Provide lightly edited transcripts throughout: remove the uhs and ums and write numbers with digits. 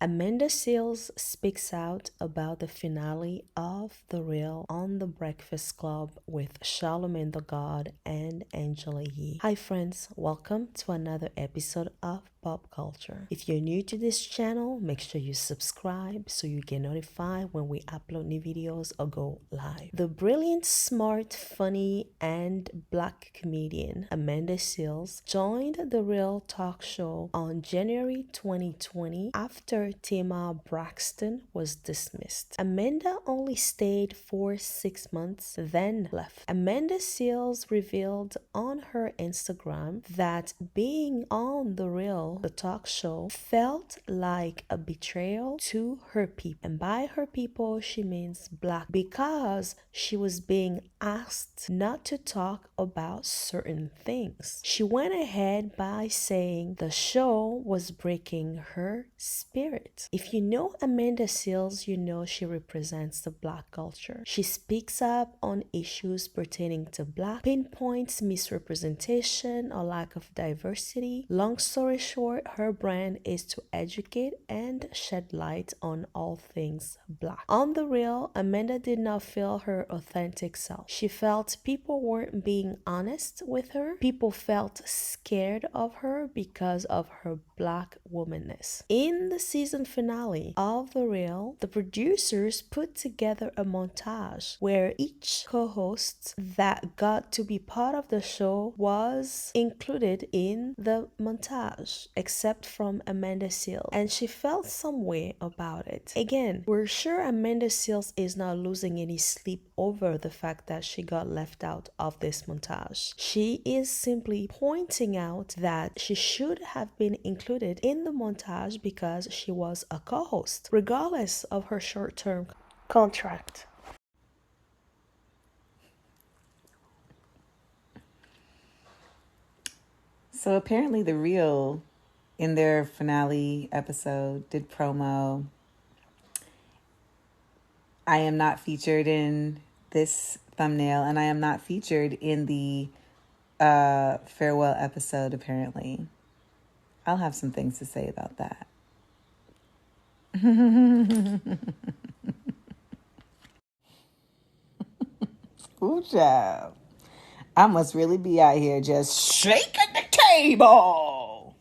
Amandaseales speaks out about the finale of The Real on The Breakfast Club with Charlemagnethegod and Angela Yee. Hi friends, welcome to another episode of Pop Culture. If you're new to this channel, make sure you subscribe so you get notified when we upload new videos or go live. The brilliant, smart, funny, and black comedian Amandaseales joined The Real talk show on January 2020 after Tamar Braxton was dismissed. Amanda only stayed for 6 months, then left. Amandaseales revealed on her Instagram that being on The Real, the talk show, felt like a betrayal to her people. And by her people, she means black, because she was being asked not to talk about certain things. She went ahead by saying the show was breaking her spirit. If you know Amandaseales, you know she represents the black culture. She speaks up on issues pertaining to black, pinpoints misrepresentation or lack of diversity. Long story short, her brand is to educate and shed light on all things black. On The Real, Amanda did not feel her authentic self. She felt people weren't being honest with her. People felt scared of her because of her black womanness. In the season finale of The Real, the producers put together a montage where each co-host that got to be part of the show was included in the montage, except from Amandaseales, and she felt some way about it. Again, we're sure Amandaseales is not losing any sleep over the fact that she got left out of this montage. She is simply pointing out that she should have been included in the montage because she was a co-host, regardless of her short-term contract. So apparently The Real, in their finale episode, did promo. I am not featured in this thumbnail, and I am not featured in the farewell episode, apparently. I'll have some things to say about that. Ooh, child. I must really be out here just shaking the table.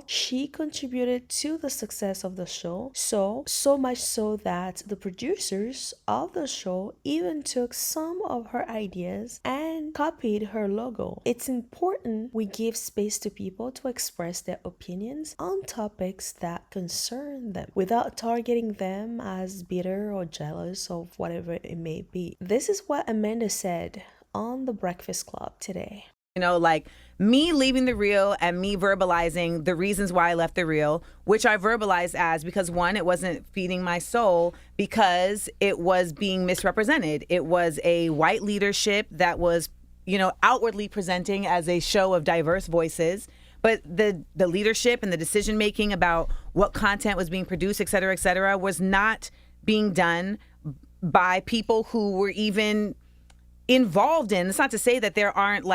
She contributed to the success of the show, so much so that the producers of the show even took some of her ideas and copied her logo. It's important we give space to people to express their opinions on topics that concern them without targeting them as bitter or jealous of whatever it may be. This is what Amanda said on The Breakfast Club today. You know, like me leaving The Real and me verbalizing the reasons why I left The Real, which I verbalized as because one, it wasn't feeding my soul because it was being misrepresented. It was a white leadership that was, outwardly presenting as a show of diverse voices. But the leadership and the decision making about what content was being produced, et cetera, was not being done by people who were even involved in. It's not to say that there aren't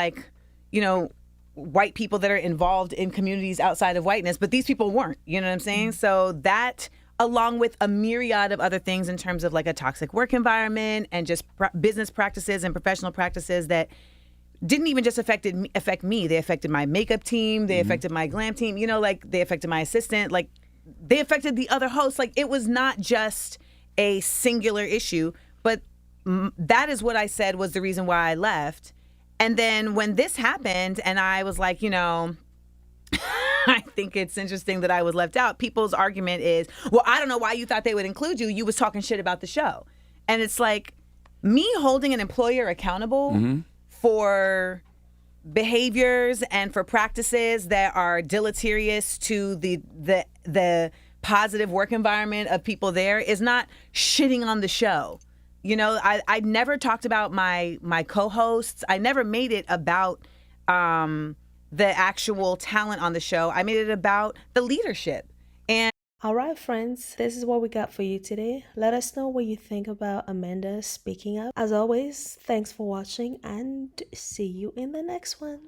white people that are involved in communities outside of whiteness, but these people weren't, you know what I'm saying? So that, along with a myriad of other things in terms of like a toxic work environment and just business practices and professional practices that didn't even just affect me. They affected my makeup team. They affected my glam team, they affected my assistant, they affected the other hosts. It was not just a singular issue, but that is what I said was the reason why I left. And then when this happened and I was like, I think it's interesting that I was left out. People's argument is, well, I don't know why you thought they would include you. You was talking shit about the show. And it's like me holding an employer accountable for behaviors and for practices that are deleterious to the positive work environment of people there is not shitting on the show. I never talked about my co-hosts. I never made it about the actual talent on the show. I made it about the leadership. And all right, friends, this is what we got for you today. Let us know what you think about Amanda speaking up. As always, thanks for watching and see you in the next one.